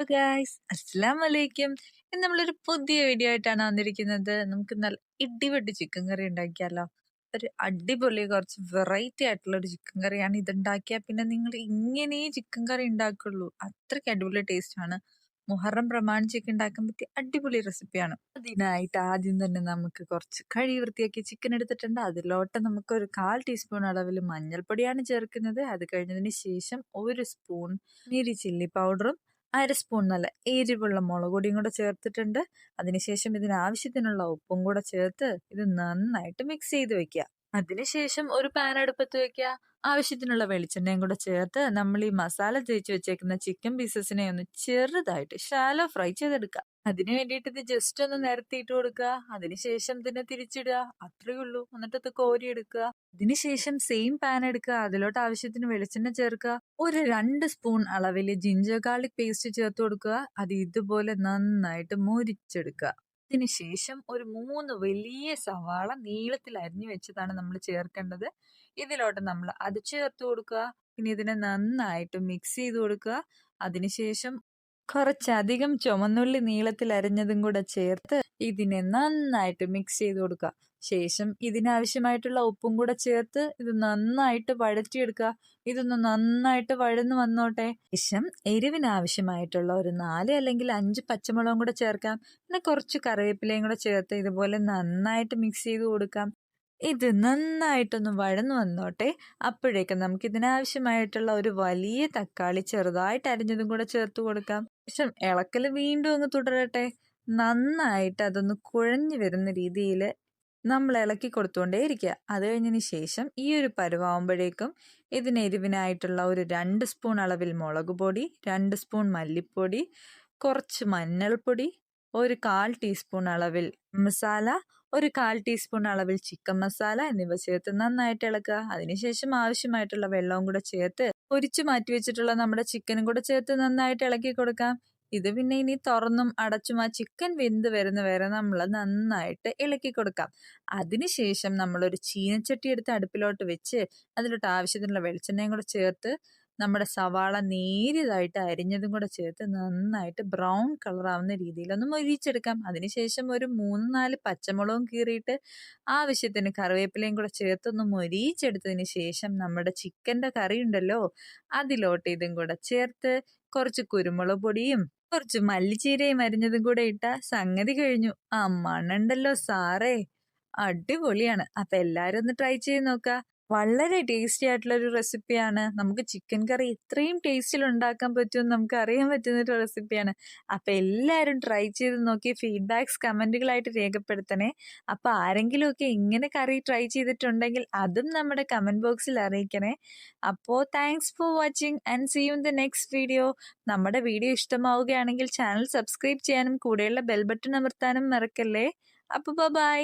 Guys അസ്സലാമു അലൈക്കും. ഇന്ന് നമ്മളൊരു പുതിയ വീഡിയോ ആയിട്ടാണ് വന്നിരിക്കുന്നത്. നമുക്ക് നല്ല ഇടിവെട്ട് ചിക്കൻ കറി ഉണ്ടാക്കിയാലോ. ഒരു അടിപൊളി കുറച്ച് വെറൈറ്റി ആയിട്ടുള്ള ഒരു ചിക്കൻ കറിയാണ്. ഇത് ഉണ്ടാക്കിയാൽ പിന്നെ നിങ്ങൾ ഇങ്ങനെ ചിക്കൻ കറി ഉണ്ടാക്കുള്ളൂ. അത്രയ്ക്ക് അടിപൊളി ടേസ്റ്റ് ആണ്. മുഹറം പ്രമാണിച്ചൊക്കെ ഉണ്ടാക്കാൻ പറ്റിയ അടിപൊളി റെസിപ്പിയാണ്. അതിനായിട്ട് ആദ്യം തന്നെ നമുക്ക് കുറച്ച് കഴുകി വൃത്തിയാക്കി ചിക്കൻ എടുത്തിട്ടുണ്ട്. അതിലോട്ട് നമുക്ക് ഒരു 1/4 ടീസ്പൂൺ അളവിൽ മഞ്ഞൾപ്പൊടിയാണ് ചേർക്കുന്നത്. അത് കഴിഞ്ഞതിന് ശേഷം 1 സ്പൂൺ കാശ്മീരി ചില്ലി പൗഡറും 1/2 സ്പൂൺ നല്ല എരിവുള്ള മുളക് പൊടിയും കൂടെ ചേർത്തിട്ടുണ്ട്. അതിനുശേഷം ഇതിനാവശ്യത്തിനുള്ള ഉപ്പും കൂടെ ചേർത്ത് ഇത് നന്നായിട്ട് മിക്സ് ചെയ്ത് വെക്കുക. അതിനുശേഷം ഒരു പാൻ അടുപ്പത്ത് വെക്കുക. ആവശ്യത്തിനുള്ള വെളിച്ചെണ്ണയും കൂടെ ചേർത്ത് നമ്മൾ ഈ മസാല തേച്ച് വെച്ചേക്കുന്ന ചിക്കൻ പീസസിനെ ഒന്ന് ചെറുതായിട്ട് ഷാലോ ഫ്രൈ ചെയ്തെടുക്കുക. അതിന് വേണ്ടിയിട്ട് ഇത് ജസ്റ്റ് ഒന്ന് നിരത്തിയിട്ട് കൊടുക്കുക. അതിനുശേഷം ഇതിനെ തിരിച്ചിടുക. അത്രയേ ഉള്ളൂ. എന്നിട്ട് ഇത് കോരിയെടുക്കുക. ഇതിനുശേഷം സെയിം പാൻ എടുക്കുക. അതിലോട്ട് ആവശ്യത്തിന് വെളിച്ചെണ്ണ ചേർക്കുക. ഒരു 2 സ്പൂൺ അളവിൽ ജിഞ്ചർ ഗാർലിക് പേസ്റ്റ് ചേർത്ത് കൊടുക്കുക. അത് ഇതുപോലെ നന്നായിട്ട് മുരിച്ചെടുക്കുക. ഇതിനുശേഷം ഒരു 3 വലിയ സവാള നീളത്തിൽ അരിഞ്ഞു വെച്ചതാണ് നമ്മൾ ചേർക്കേണ്ടത്. ഇതിലോട്ട് നമ്മൾ അത് ചേർത്ത് കൊടുക്കുക. പിന്നെ ഇതിനെ നന്നായിട്ട് മിക്സ് ചെയ്ത് കൊടുക്കുക. അതിനുശേഷം കുറച്ചധികം ചുമന്നുള്ളി നീളത്തിൽ അരിഞ്ഞതും കൂടെ ചേർത്ത് ഇതിനെ നന്നായിട്ട് മിക്സ് ചെയ്ത് കൊടുക്കുക. ശേഷം ഇതിനാവശ്യമായിട്ടുള്ള ഉപ്പും കൂടെ ചേർത്ത് ഇത് നന്നായിട്ട് വഴറ്റിയെടുക്കുക. ഇതൊന്ന് നന്നായിട്ട് വഴന്നു വന്നോട്ടെ. ശേഷം എരിവിനാവശ്യമായിട്ടുള്ള ഒരു 4 അല്ലെങ്കിൽ 5 പച്ചമുളകും കൂടെ ചേർക്കാം. പിന്നെ കുറച്ച് കറിവേപ്പിലയും കൂടെ ചേർത്ത് ഇതുപോലെ നന്നായിട്ട് മിക്സ് ചെയ്ത് കൊടുക്കാം. ഇത് നന്നായിട്ടൊന്ന് വഴന്നു വന്നോട്ടെ. അപ്പോഴേക്കും നമുക്ക് ഇതിനാവശ്യമായിട്ടുള്ള ഒരു വലിയ തക്കാളി ചെറുതായിട്ട് അരിഞ്ഞതും കൂടെ ചേർത്ത് കൊടുക്കാം. ശേഷം ഇളക്കൽ വീണ്ടും അങ്ങ് തുടരട്ടെ. നന്നായിട്ട് അതൊന്ന് കുഴഞ്ഞു വരുന്ന രീതിയിൽ നമ്മൾ ഇളക്കി കൊടുത്തുകൊണ്ടേ ഇരിക്കുക. അത് കഴിഞ്ഞതിന് ശേഷം ഈ ഒരു പരുവാകുമ്പോഴേക്കും ഇതിന് എരിവിനായിട്ടുള്ള ഒരു 2 സ്പൂൺ അളവിൽ മുളക് പൊടി, 2 സ്പൂൺ മല്ലിപ്പൊടി, കുറച്ച് മഞ്ഞൾപ്പൊടി, ഒരു 1/4 ടീസ്പൂൺ അളവിൽ മസാല, ഒരു 1/4 ടീസ്പൂൺ അളവിൽ ചിക്കൻ മസാല എന്നിവ ചേർത്ത് നന്നായിട്ട് ഇളക്കുക. അതിനുശേഷം ആവശ്യമായിട്ടുള്ള വെള്ളവും കൂടെ ചേർത്ത് പൊരിച്ചു മാറ്റി വെച്ചിട്ടുള്ള നമ്മുടെ ചിക്കനും കൂടെ ചേർത്ത് നന്നായിട്ട് ഇളക്കി കൊടുക്കാം. ഇത് പിന്നെ ഇനി തുറന്നും അടച്ചും ആ ചിക്കൻ വെന്ത് വരുന്ന വരെ നമ്മൾ നന്നായിട്ട് ഇളക്കി കൊടുക്കാം. അതിനുശേഷം നമ്മളൊരു ചീനച്ചട്ടി എടുത്ത് അടുപ്പിലോട്ട് വെച്ച് അതിലോട്ട് ആവശ്യത്തിനുള്ള വെളിച്ചെണ്ണയും കൂടെ ചേർത്ത് നമ്മുടെ സവാള നേരിയതായിട്ട് അരിഞ്ഞതും കൂടെ ചേർത്ത് നന്നായിട്ട് ബ്രൗൺ കളർ ആവുന്ന രീതിയിലൊന്ന് മൊരിയിച്ചെടുക്കാം. അതിനുശേഷം ഒരു 3-4 പച്ചമുളകും കീറിയിട്ട് ആവശ്യത്തിന് കറിവേപ്പിലയും കൂടെ ചേർത്തൊന്ന് മൊരിയിച്ചെടുത്തതിന് ശേഷം നമ്മുടെ ചിക്കൻ്റെ കറി ഉണ്ടല്ലോ അതിലോട്ട് ഇതും കൂടെ ചേർത്ത് കുറച്ച് കുരുമുളക് പൊടിയും കുറച്ച് മല്ലിച്ചീരയും അരിഞ്ഞതും കൂടെ ഇട്ട സംഗതി കഴിഞ്ഞു. ആ മണുണ്ടല്ലോ സാറേ, അടിപൊളിയാണ്. അപ്പൊ എല്ലാരും ഒന്ന് ട്രൈ ചെയ്ത് നോക്കുക. വളരെ ടേസ്റ്റി ആയിട്ടുള്ള ഒരു റെസിപ്പിയാണ്. നമുക്ക് ചിക്കൻ കറി ഇത്രയും ടേസ്റ്റിൽ ഉണ്ടാക്കാൻ പറ്റുമെന്ന് നമുക്ക് അറിയാൻ പറ്റുന്ന ഒരു റെസിപ്പിയാണ്. അപ്പൊ എല്ലാരും ട്രൈ ചെയ്ത് നോക്കി ഫീഡ്ബാക്സ് കമന്റുകളായിട്ട് രേഖപ്പെടുത്തണേ. അപ്പൊ ആരെങ്കിലുമൊക്കെ ഇങ്ങനെ കറി ട്രൈ ചെയ്തിട്ടുണ്ടെങ്കിൽ അതും നമ്മുടെ കമന്റ് ബോക്സിൽ അറിയിക്കണേ. അപ്പോ thanks for watching and see you in the next video. നമ്മുടെ വീഡിയോ ഇഷ്ടമാവുകയാണെങ്കിൽ ചാനൽ സബ്സ്ക്രൈബ് ചെയ്യാനും കൂടെയുള്ള ബെൽ ബട്ടൺ അമർത്താനും മറക്കല്ലേ. അപ്പൊ ബൈ.